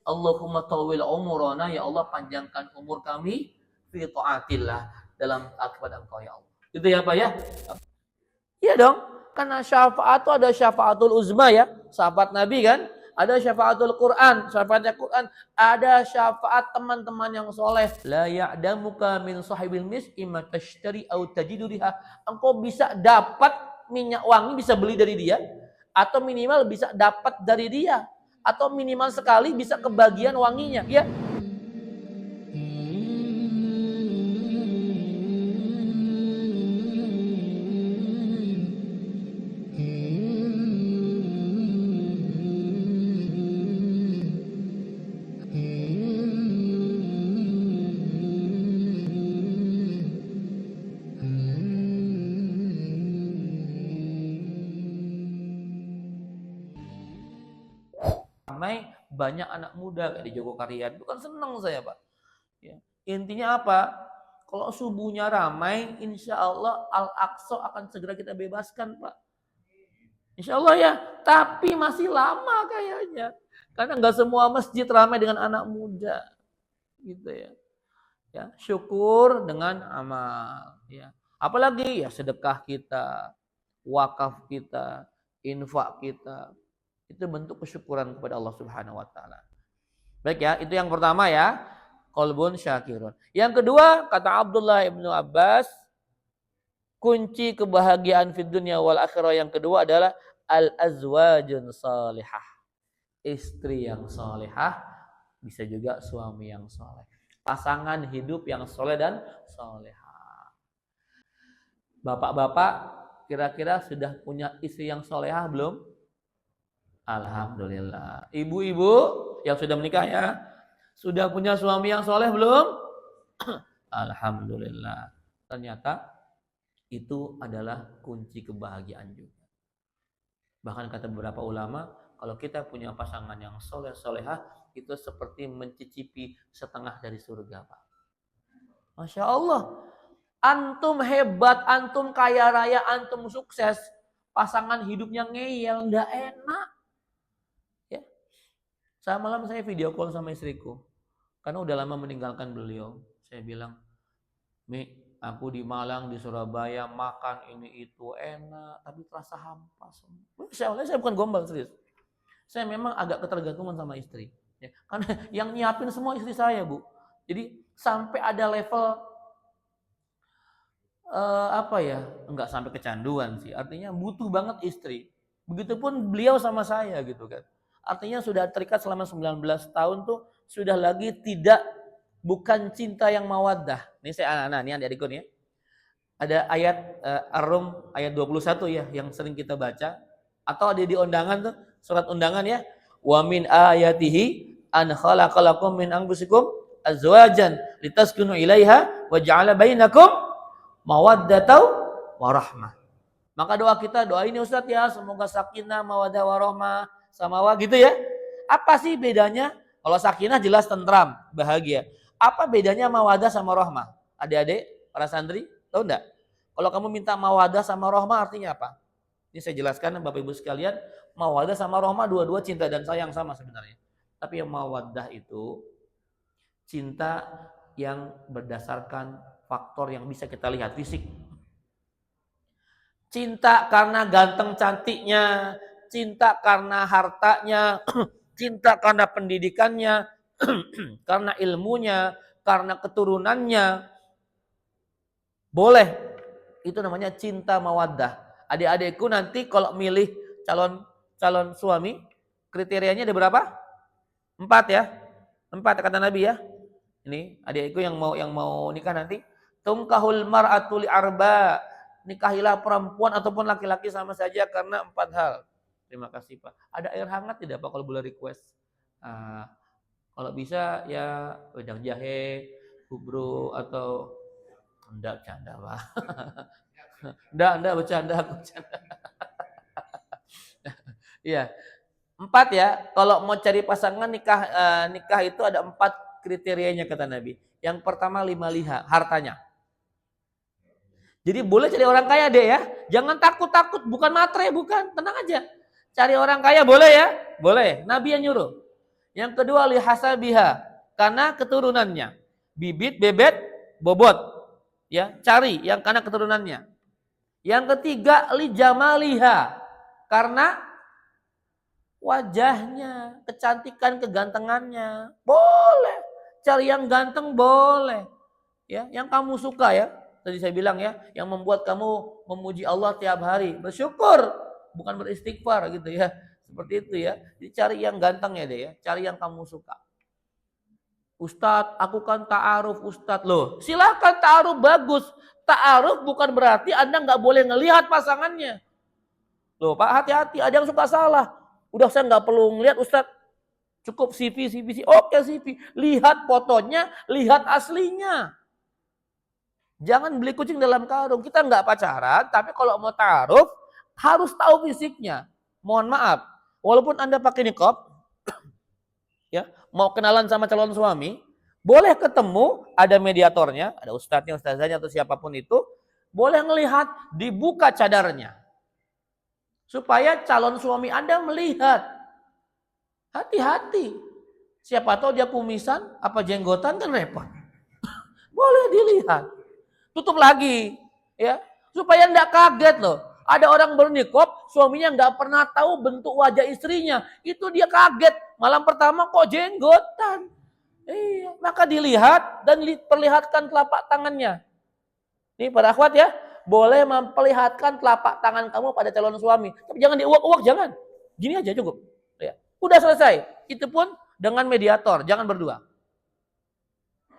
Allahumma tawwil umurana, ya Allah panjangkan umur kami fi taatillah, dalam taat kepada Engkau ya Allah. Itu ya Pak ya? Iya dong. Karena syafaat itu ada syafaatul uzma ya, sahabat Nabi kan, ada syafaatul Quran, syafaatnya Quran, ada syafaat teman-teman yang soleh. La ya'damuka min sahibil miski ma tashtari au tajidu riha. Engkau bisa dapat minyak wangi, bisa beli dari dia, atau minimal bisa dapat dari dia, atau minimal sekali bisa kebagian wanginya ya. Ramai banyak anak muda kayak di Jogokarian, bukan seneng saya Pak ya. Intinya apa? Kalau subuhnya ramai, insya Allah Al-Aqsa akan segera kita bebaskan Pak, insya Allah ya. Tapi masih lama kayaknya, karena nggak semua masjid ramai dengan anak muda gitu ya. Ya, syukur dengan amal ya. Apalagi ya sedekah kita, wakaf kita, infak kita, itu bentuk kesyukuran kepada Allah Subhanahu wa taala. Baik ya, itu yang pertama ya, qalbun syakirun. Yang kedua, kata Abdullah ibnu Abbas, kunci kebahagiaan fid dunya wal akhirah yang kedua adalah al azwajun salihah. Istri yang salihah, bisa juga suami yang saleh. Pasangan hidup yang soleh dan solehah. Bapak-bapak kira-kira sudah punya istri yang solehah belum? Alhamdulillah. Ibu-ibu yang sudah menikah ya, sudah punya suami yang soleh belum? Alhamdulillah. Ternyata itu adalah kunci kebahagiaan juga. Bahkan kata beberapa ulama, kalau kita punya pasangan yang soleh solehah, itu seperti mencicipi setengah dari surga Pak. Masya Allah. Antum hebat, antum kaya raya, antum sukses, pasangan hidupnya ngeyel, ndak enak. Ya. Malam saya video call sama istriku, karena udah lama meninggalkan beliau. Saya bilang, Mi, aku di Malang, di Surabaya, makan ini itu enak, tapi terasa hampa semua. Saya bukan gombal, serius. Saya memang agak ketergantungan sama istri. Ya, karena yang nyiapin semua istri saya, Bu. Jadi sampai ada level enggak sampai kecanduan sih. Artinya butuh banget istri. Begitupun beliau sama saya gitu kan. Artinya sudah terikat selama 19 tahun tuh sudah lagi bukan cinta yang mawaddah. Ini saya ini adik-adikku nih ya. Ada ayat Ar-Rum ayat 21 ya yang sering kita baca, atau ada di undangan tuh, surat undangan ya. Wa min ayatihi an khalaqalakum min anfusikum azwajan litaskunu ilaiha wa ja'ala bainakum mawaddatan warahmah. Maka doa kita, doa ini Ustaz ya, semoga sakinah, mawaddah, warahmah, samawa gitu ya. Apa sih bedanya? Kalau sakinah jelas tentram, bahagia. Apa bedanya mawaddah sama rahmah? Adik-adik, para santri, tahu enggak? Kalau kamu minta mawaddah sama rahmah artinya apa? Ini saya jelaskan Bapak Ibu sekalian, mawaddah sama rahmah dua-dua cinta dan sayang sama sebenarnya. Tapi yang mawaddah itu cinta yang berdasarkan faktor yang bisa kita lihat, fisik. Cinta karena ganteng cantiknya, cinta karena hartanya, cinta karena pendidikannya, karena ilmunya, karena keturunannya. Boleh. Itu namanya cinta mawaddah. Adik-adikku nanti kalau milih calon suami, kriterianya ada berapa? 4 ya. 4 kata Nabi ya. Ini adik-adikku yang mau nikah nanti, tungkahul mar'atu li arba. Nikahilah perempuan ataupun laki-laki sama saja karena 4 hal. Terima kasih Pak. Ada air hangat tidak Pak kalau boleh request? Kalau bisa ya wedang jahe, kubro atau enggak bercanda Pak. enggak bercanda. Iya. 4 ya. Kalau mau cari pasangan nikah itu ada 4 kriterianya kata Nabi. Yang pertama 5 liha, hartanya. Jadi boleh cari orang kaya deh ya. Jangan takut-takut, bukan matre, bukan. Tenang aja. Cari orang kaya boleh ya? Boleh. Nabi yang nyuruh. Yang kedua lihasabiha, karena keturunannya. Bibit, bebet, bobot. Ya, cari yang karena keturunannya. Yang ketiga lijamaliha, karena wajahnya, kecantikan, kegantengannya. Boleh. Cari yang ganteng boleh. Ya, yang kamu suka ya. Tadi saya bilang ya, yang membuat kamu memuji Allah tiap hari, bersyukur, bukan beristighfar gitu ya. Seperti itu ya. Jadi cari yang ganteng ya deh ya, cari yang kamu suka. Ustadz, aku kan ta'aruf Ustadz. Loh, silakan ta'aruf bagus. Ta'aruf bukan berarti Anda nggak boleh ngelihat pasangannya. Loh Pak, hati-hati, ada yang suka salah. Udah saya nggak perlu ngelihat Ustadz. Cukup CV. Oke CV. Lihat fotonya, lihat aslinya. Jangan beli kucing dalam karung. Kita nggak pacaran, tapi kalau mau ta'aruf, harus tahu fisiknya. Mohon maaf, walaupun Anda pakai niqab, ya, mau kenalan sama calon suami, boleh ketemu, ada mediatornya, ada ustadznya, ustazahnya atau siapapun itu, boleh ngelihat, dibuka cadarnya. Supaya calon suami Anda melihat. Hati-hati. Siapa tahu dia kumisan, apa jenggotan kan repot. Boleh dilihat. Tutup lagi, ya, supaya enggak kaget loh. Ada orang bernikop, suaminya nggak pernah tahu bentuk wajah istrinya. Itu dia kaget. Malam pertama kok jenggotan. Iya, maka dilihat dan perlihatkan telapak tangannya. Nih para akhwat ya, boleh memperlihatkan telapak tangan kamu pada calon suami. Tapi jangan diuak-uak, jangan. Gini aja cukup. Ya. Udah selesai. Itu pun dengan mediator, jangan berdua.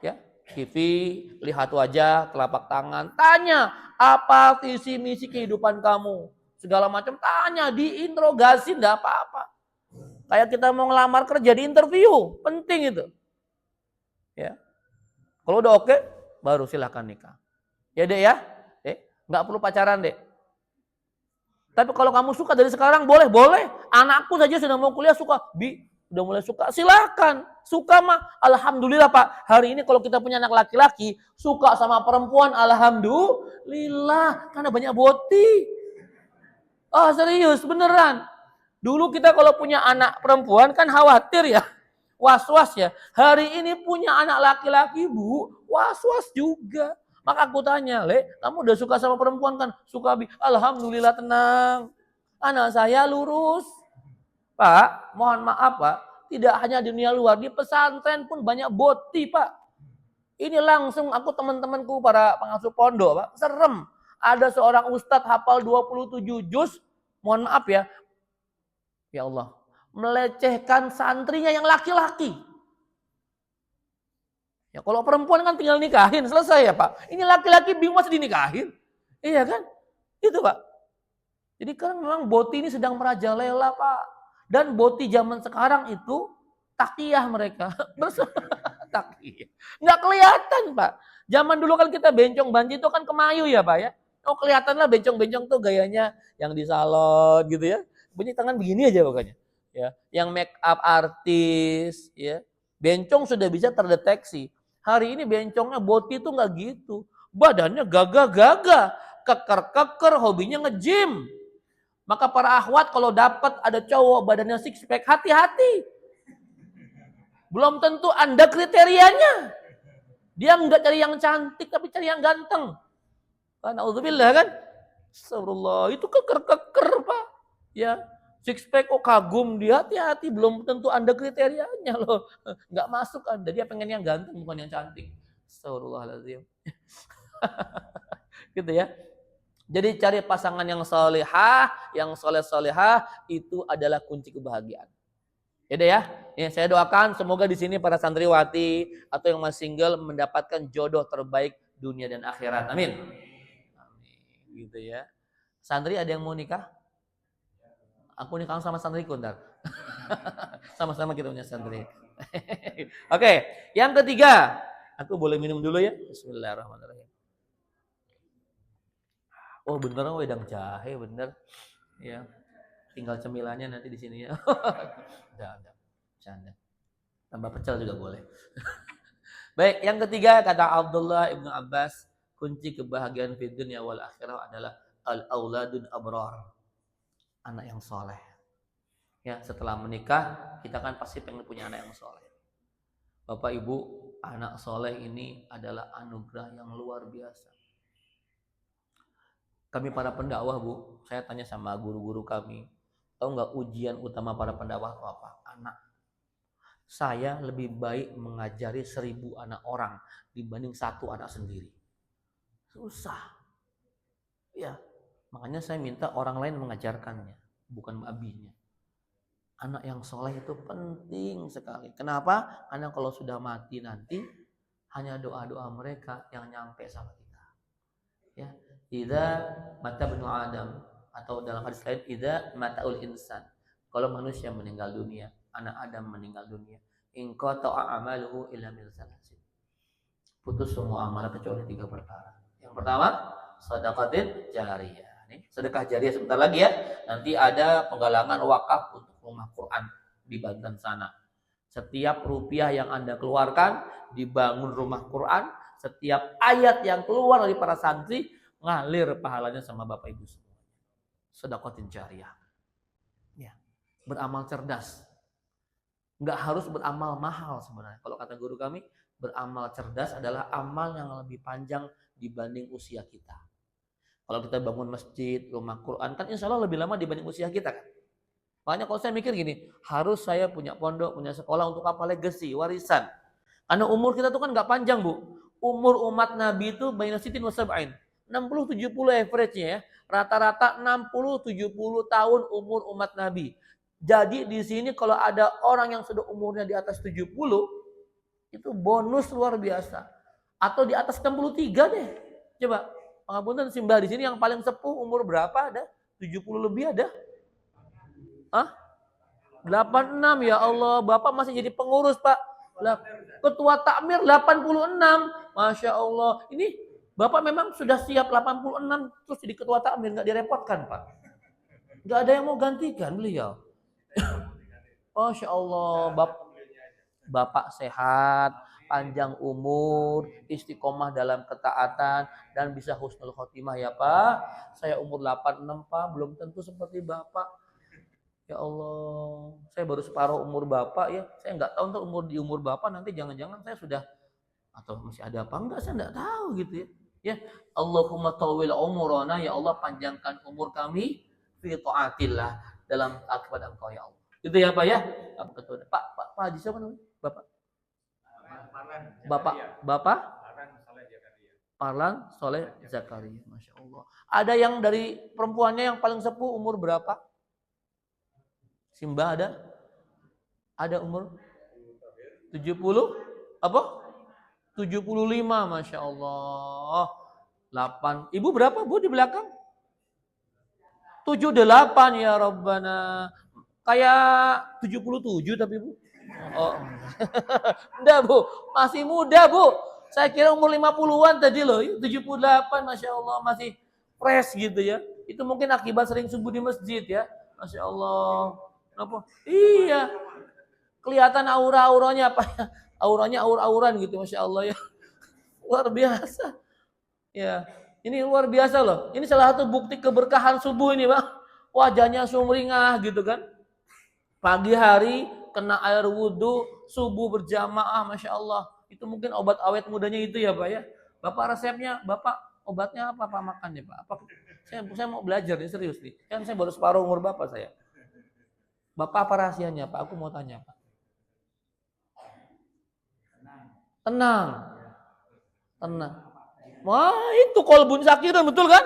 Ya, CV, lihat wajah, telapak tangan, tanya apa visi misi kehidupan kamu, segala macam tanya, diinterogasi, enggak apa-apa. Kayak kita mau ngelamar kerja di interview, penting itu. Ya, kalau udah oke, baru silahkan nikah. Ya dek ya, nggak perlu pacaran dek. Tapi kalau kamu suka dari sekarang boleh. Anakku saja sudah mau kuliah suka, udah mulai suka, silakan. Suka mah, alhamdulillah Pak. Hari ini kalau kita punya anak laki-laki, suka sama perempuan, alhamdulillah. Karena banyak boti. Ah serius, beneran. Dulu kita kalau punya anak perempuan kan khawatir ya. Was-was ya. Hari ini punya anak laki-laki Bu, was-was juga. Maka aku tanya, kamu udah suka sama perempuan kan? Suka, alhamdulillah tenang. Anak saya lurus. Pak, mohon maaf Pak, tidak hanya di dunia luar, di pesantren pun banyak boti Pak. Ini langsung aku teman-temanku para pengasuh pondok Pak, serem. Ada seorang ustadz hafal 27 juz, mohon maaf ya Allah, melecehkan santrinya yang laki-laki. Ya kalau perempuan kan tinggal nikahin, selesai ya Pak. Ini laki-laki bingung masih dinikahin. Iya kan? Itu Pak. Jadi kan memang boti ini sedang merajalela Pak. Dan boti zaman sekarang itu takiyah mereka. Takiyah. Nggak kelihatan Pak. Zaman dulu kan kita bencong banci itu kan kemayu ya Pak ya. Oh kelihatan lah bencong-bencong tuh gayanya yang di salon gitu ya. Bunyi tangan begini aja pokoknya. Ya, yang make up artis ya. Bencong sudah bisa terdeteksi. Hari ini bencongnya boti itu nggak gitu. Badannya gagah-gagah, keker-keker, hobinya nge-gym. Maka para akhwat kalau dapat ada cowok badannya six pack, hati-hati. Belum tentu Anda kriterianya. Dia nggak cari yang cantik tapi cari yang ganteng. Na'udzubillah kan? Astagfirullah, itu keker-keker Pak. Ya, six pack kagum dia, hati-hati, belum tentu Anda kriterianya loh. Nggak masuk Anda, dia pengen yang ganteng bukan yang cantik. Astagfirullahaladzim. Gitu ya. Jadi cari pasangan yang salihah, yang soleh-solehah, itu adalah kunci kebahagiaan. Ya, saya doakan semoga di sini para santriwati atau yang masih single mendapatkan jodoh terbaik dunia dan akhirat. Amin. Amin. Gitu ya. Santri ada yang mau nikah? Aku nikah sama santriku ntar. Sama-sama kita punya santri. Oke, yang ketiga. Aku boleh minum dulu ya? Bismillahirrahmanirrahim. Oh bener wedang jahe bener. Ya. Tinggal cemilannya nanti di sini ya. Udah. Canda. Tambah pecel juga boleh. Baik, yang ketiga kata Abdullah Ibnu Abbas, kunci kebahagiaan fid dunya wal akhirah adalah al-auladun abrar. Anak yang soleh. Ya, setelah menikah kita kan pasti pengen punya anak yang soleh. Bapak Ibu, anak soleh ini adalah anugerah yang luar biasa. Kami para pendakwah, Bu, saya tanya sama guru-guru kami, tahu nggak ujian utama para pendakwah itu apa? Anak. Saya lebih baik mengajari 1.000 anak orang dibanding 1 anak sendiri. Susah. Ya, makanya saya minta orang lain mengajarkannya, bukan abinya. Anak yang soleh itu penting sekali. Kenapa? Karena kalau sudah mati nanti hanya doa-doa mereka yang nyampe sama kita. Ya, idza mata benu Adam, atau dalam hadis lain idza mataul insan. Kalau manusia meninggal dunia, anak Adam meninggal dunia, in qata'a amaluhu illa min salasin. Putus semua amal kecuali 3 perkara. Yang pertama, sedekatin jariyah. Nih, sedekah jariyah sebentar lagi ya. Nanti ada penggalangan wakaf untuk rumah Quran di Banten sana. Setiap rupiah yang Anda keluarkan dibangun rumah Quran, setiap ayat yang keluar dari para santri ngalir pahalanya sama Bapak Ibu semua. Sedekatin jariyah. Ya, beramal cerdas. Nggak harus beramal mahal sebenarnya. Kalau kata guru kami, beramal cerdas adalah amal yang lebih panjang dibanding usia kita. Kalau kita bangun masjid, rumah Quran, kan insya Allah lebih lama dibanding usia kita kan. Makanya kalau saya mikir gini, harus saya punya pondok, punya sekolah untuk apa? Legacy, warisan. Karena umur kita tuh kan nggak panjang, Bu. Umur umat Nabi itu baina sitin wa sab'in. 60-70 average-nya ya. Rata-rata 60-70 tahun umur umat Nabi. Jadi di sini kalau ada orang yang sudah umurnya di atas 70, itu bonus luar biasa. Atau di atas 63 deh. Coba, pengapunten Simbah di sini yang paling sepuh umur berapa ada? 70 lebih ada? Hah? 86 ya Allah, Bapak masih jadi pengurus, Pak. Ketua takmir 86. Masya Allah. Ini Bapak memang sudah siap 86 terus jadi ketua takmir, nggak direpotkan, Pak. Nggak ada yang mau gantikan beliau. Masya Allah, Bapak sehat, panjang umur, istiqomah dalam ketaatan, dan bisa husnul khotimah ya Pak. Saya umur 86 Pak, belum tentu seperti Bapak. Ya Allah, saya baru separuh umur Bapak ya. Saya nggak tahu untuk umur Bapak nanti jangan-jangan saya sudah atau masih ada apa enggak, saya nggak tahu gitu ya. Ya, Allahumma tawil umurana, ya Allah panjangkan umur kami fi taatillah, dalam taat kepada Engkau ya Allah. Itu ya Pak ya. Pak Haji siapa namanya? Bapak Bapak Bapak Parlan Soleh Zakaria. Masya Allah. Ada yang dari perempuannya yang paling sepuh umur berapa? Simba ada? Ada umur 70? Apa? 75, Masya Allah. 8. Ibu berapa Bu di belakang? 78 ya Rabbana. Kayak 77 tapi Bu. Oh. Enggak Bu, masih muda Bu. Saya kira umur 50-an tadi loh. 78 Masya Allah, masih fresh gitu ya. Itu mungkin akibat sering subuh di masjid ya. Masya Allah. Kenapa? Iya. Kelihatan aura-auranya apa ya? Auranya aur-auran gitu Masya Allah ya. Luar biasa. Ya, ini luar biasa loh. Ini salah satu bukti keberkahan subuh ini, Bang. Wajahnya sumringah gitu kan. Pagi hari kena air wudhu, subuh berjamaah, Masya Allah. Itu mungkin obat awet mudanya itu ya Pak ya. Bapak resepnya, Bapak obatnya apa Pak makan ya Pak? Apa? Saya mau belajar nih, serius nih. Kan saya baru separuh umur Bapak saya. Bapak apa rahasianya Pak? Aku mau tanya Pak. Tenang. Tenang. Wah itu kolbun syakirun, betul kan?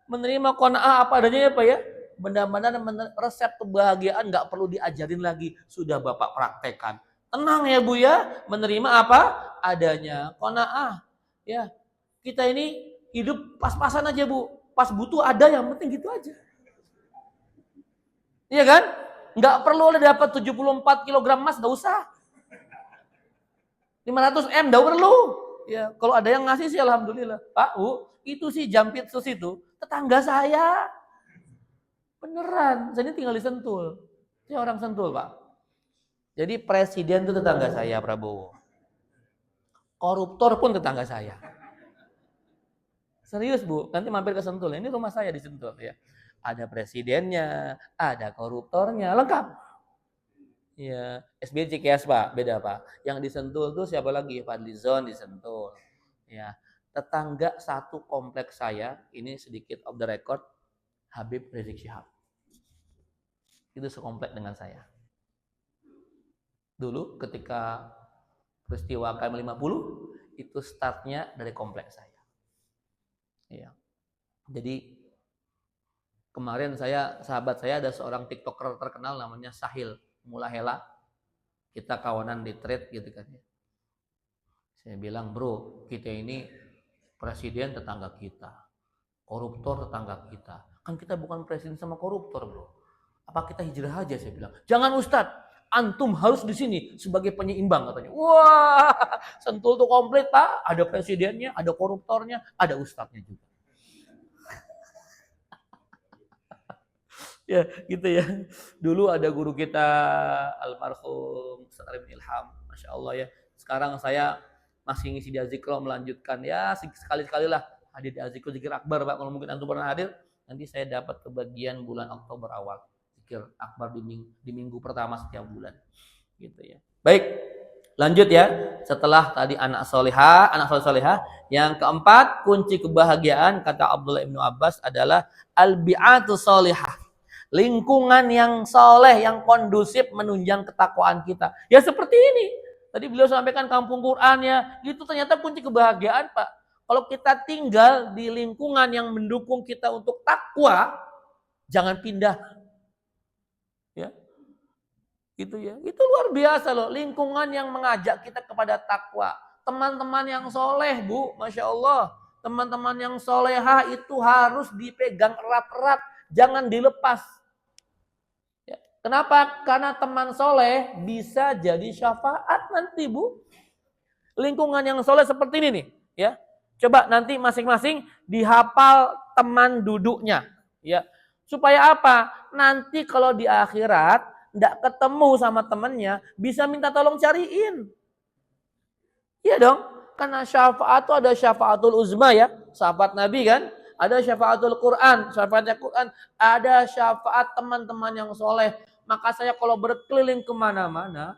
Menerima qanaah apa adanya ya Pak ya. Benar-benar resep kebahagiaan nggak perlu diajarin lagi, sudah Bapak praktekkan. Tenang ya Bu ya, menerima apa adanya. Qanaah ya. Kita ini hidup pas-pasan aja Bu. Pas butuh ada, yang penting gitu aja. Iya kan? Nggak perlu dapat 74 kg emas, nggak usah. 500 M nggak perlu. Ya, kalau ada yang ngasih sih alhamdulillah. Pak, Bu, itu sih Jampitsus itu tetangga saya. Beneran, saya ini tinggal di Sentul. Saya orang Sentul, Pak. Jadi presiden itu tetangga saya, Prabowo. Koruptor pun tetangga saya. Serius, Bu, nanti mampir ke Sentul. Ini rumah saya di Sentul ya. Ada presidennya, ada koruptornya, lengkap. Ya, SBY Cikeas Pak, beda Pak. Yang di Sentul tuh siapa lagi? Fadlizon di Sentul. Ya, tetangga satu kompleks saya, ini sedikit off the record, Habib Rizik Syihab. Itu sekomplek dengan saya. Dulu ketika peristiwa KM50, itu startnya dari kompleks saya. Ya. Jadi kemarin sahabat saya ada seorang TikToker terkenal namanya Sahil Mulahela. Kita kawanan di trade gitu kan ya. Saya bilang, bro, kita ini presiden tetangga kita, koruptor tetangga kita. Kan kita bukan presiden sama koruptor, bro. Apa kita hijrah aja, saya bilang. Jangan Ustadz, antum harus di sini sebagai penyeimbang katanya. Wah, Sentul tuh komplit Pak, ada presidennya, ada koruptornya, ada ustadznya juga. Ya, gitu ya. Dulu ada guru kita almarhum Ustaz Arifin Ilham, Masya Allah ya. Sekarang saya masih ngisi di Azikro, melanjutkan ya sekali-sekali lah hadir di Azikro Zikir Akbar Pak. Kalau mungkin antum pernah hadir, nanti saya dapat kebagian bulan Oktober awal. Zikir Akbar di minggu pertama setiap bulan. Gitu ya. Baik, lanjut ya. Setelah tadi anak solehah, yang keempat kunci kebahagiaan kata Abdullah ibnu Abbas adalah al-bi'atu solehah. Lingkungan yang soleh, yang kondusif menunjang ketakwaan kita. Ya seperti ini. Tadi beliau sampaikan kampung Qur'annya, itu ternyata kunci kebahagiaan Pak. Kalau kita tinggal di lingkungan yang mendukung kita untuk takwa, jangan pindah. Ya, gitu ya. Itu luar biasa loh, lingkungan yang mengajak kita kepada takwa. Teman-teman yang soleh Bu, Masya Allah. Teman-teman yang solehah itu harus dipegang erat-erat, jangan dilepas. Kenapa? Karena teman soleh bisa jadi syafaat nanti Bu. Lingkungan yang soleh seperti ini nih, ya. Coba nanti masing-masing dihafal teman duduknya, ya. Supaya apa? Nanti kalau di akhirat tidak ketemu sama temannya, bisa minta tolong cariin. Iya dong, karena syafaat itu ada syafaatul uzma ya, sahabat Nabi kan. Ada syafaatul Quran, syafaatnya Quran. Ada syafaat teman-teman yang soleh. Maka saya kalau berkeliling kemana-mana,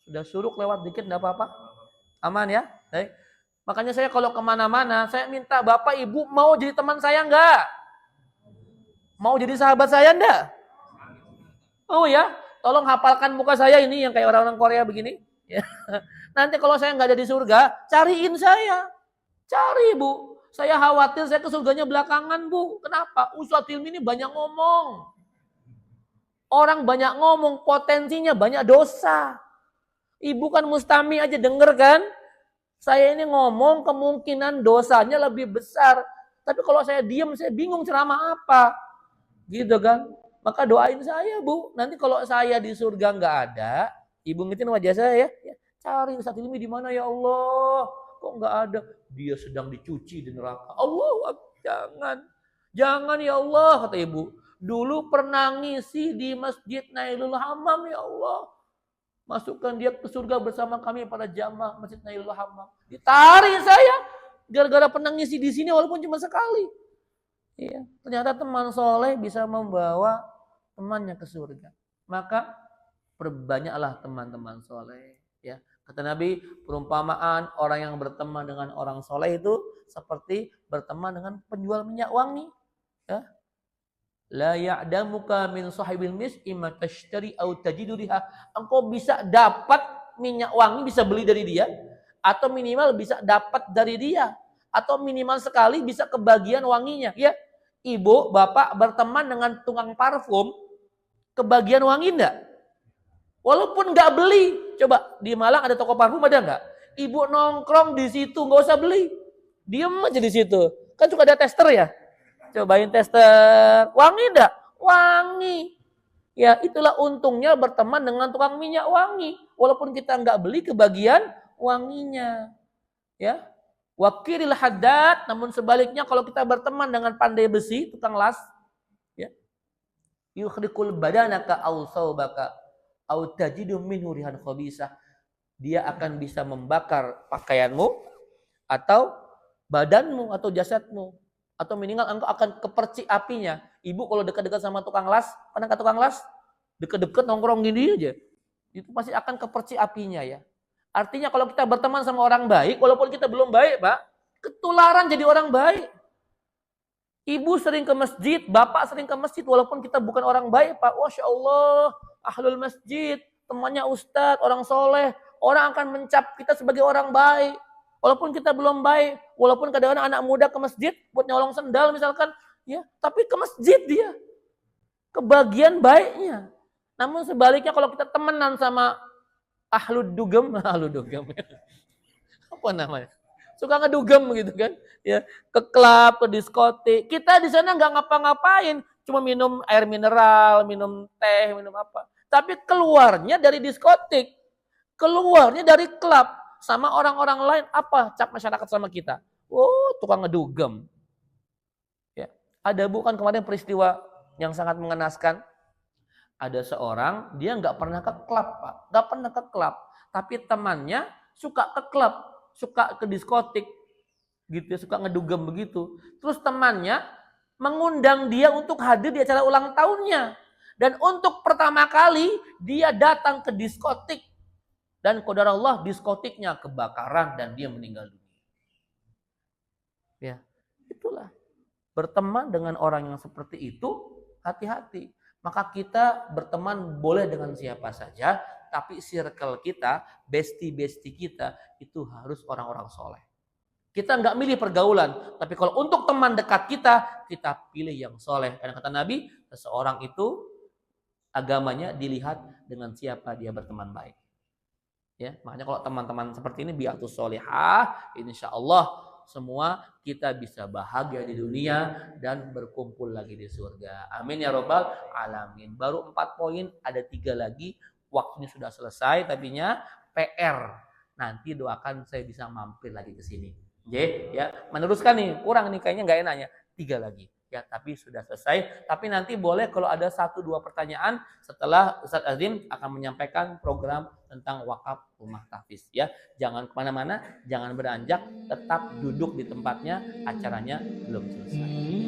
sudah suruh lewat dikit enggak apa-apa? Aman ya? Baik. Makanya saya kalau kemana-mana, saya minta Bapak Ibu mau jadi teman saya enggak? Mau jadi sahabat saya enggak? Oh ya, tolong hafalkan muka saya ini yang kayak orang-orang Korea begini. Ya. Nanti kalau saya nggak ada di surga, cariin saya. Cari Bu. Saya khawatir saya ke surganya belakangan Bu. Kenapa? Ustadz Hilmi ini banyak ngomong. Orang banyak ngomong, potensinya banyak dosa. Ibu kan mustami aja denger kan? Saya ini ngomong kemungkinan dosanya lebih besar. Tapi kalau saya diam, saya bingung ceramah apa. Gitu kan? Maka doain saya Bu. Nanti kalau saya di surga nggak ada, Ibu ngitin wajah saya ya. Cari Ustadz Hilmi di mana ya Allah? Kok nggak ada? Dia sedang dicuci di neraka. Allah, jangan ya Allah kata Ibu. Dulu pernah ngisi di Masjid Nailul Hammam ya Allah. Masukkan dia ke surga bersama kami pada jamaah Masjid Nailul Hammam. Ditarik saya gara-gara pernah ngisi di sini walaupun cuma sekali. Iya, ternyata teman soleh bisa membawa temannya ke surga. Maka perbanyaklah teman-teman soleh. Ya, kata Nabi, perumpamaan orang yang berteman dengan orang soleh itu seperti berteman dengan penjual minyak wangi. Ya. La ya'damuka min sahibil mis imma tashtari au tajidu riha. Engkau bisa dapat minyak wangi, bisa beli dari dia, atau minimal bisa dapat dari dia, atau minimal sekali bisa kebagian wanginya. Ya, Ibu, Bapak berteman dengan tukang parfum, kebagian wangi enggak? Walaupun nggak beli, coba di Malang ada toko parfum ada nggak? Ibu nongkrong di situ nggak usah beli, diem aja di situ. Kan suka ada tester ya, cobain tester, wangi enggak? Wangi. Ya itulah untungnya berteman dengan tukang minyak wangi. Walaupun kita nggak beli kebagian wanginya, ya. Wakilil haddad, namun sebaliknya kalau kita berteman dengan pandai besi, tukang las, ya. Yukhriqul badanaka aw saubaka au tajidu minhu rihan khabisah. Dia akan bisa membakar pakaianmu atau badanmu atau jasadmu, atau minimal engkau akan kepercik apinya. Ibu kalau dekat-dekat sama tukang las, pernah ke tukang las? Deket-deket nongkrong gini aja. Itu pasti akan kepercik apinya ya. Artinya kalau kita berteman sama orang baik, walaupun kita belum baik Pak, ketularan jadi orang baik. Ibu sering ke masjid, bapak sering ke masjid, walaupun kita bukan orang baik Pak. Masya Allah, ahlul masjid, temannya ustadz, orang soleh, orang akan mencap kita sebagai orang baik. Walaupun kita belum baik, walaupun kadang-kadang anak muda ke masjid buat nyolong sendal misalkan, ya, tapi ke masjid dia. Kebagian baiknya. Namun sebaliknya kalau kita temenan sama ahlud dugem, apa namanya? Suka ngedugem gitu kan, ya, ke klub, ke diskotik. Kita di sana nggak ngapa-ngapain, cuma minum air mineral, minum teh, minum apa. Tapi keluarnya dari diskotik, keluarnya dari klub, sama orang-orang lain apa cap masyarakat sama kita? Oh, tukang ngedugem. Ya, ada bukan kemarin peristiwa yang sangat mengenaskan. Ada seorang dia nggak pernah ke klub Pak, nggak pernah ke klub, tapi temannya suka ke klub, suka ke diskotik, gitu ya, suka ngedugem begitu. Terus temannya mengundang dia untuk hadir di acara ulang tahunnya, dan untuk pertama kali dia datang ke diskotik, dan qadarullah diskotiknya kebakaran dan dia meninggal dunia. Ya, itulah berteman dengan orang yang seperti itu, hati-hati. Maka kita berteman boleh dengan siapa saja, tapi circle kita, bestie-bestie kita, itu harus orang-orang soleh. Kita nggak milih pergaulan, tapi kalau untuk teman dekat kita, kita pilih yang soleh. Karena kata Nabi, seseorang itu agamanya dilihat dengan siapa dia berteman baik. Ya, makanya kalau teman-teman seperti ini biatus solihah, insya Allah semua kita bisa bahagia di dunia dan berkumpul lagi di surga. Amin ya robbal alamin. Baru 4 poin, ada 3 lagi. Waktunya sudah selesai, tapinya PR. Nanti doakan saya bisa mampir lagi ke sini. Ya, meneruskan nih, kurang nih kayaknya nggak enaknya. 3 lagi. Ya, tapi sudah selesai. Tapi nanti boleh kalau ada 1-2 pertanyaan setelah Ustadz Azim akan menyampaikan program tentang wakaf rumah tahfiz. Ya, jangan kemana-mana, jangan beranjak, tetap duduk di tempatnya, acaranya belum selesai.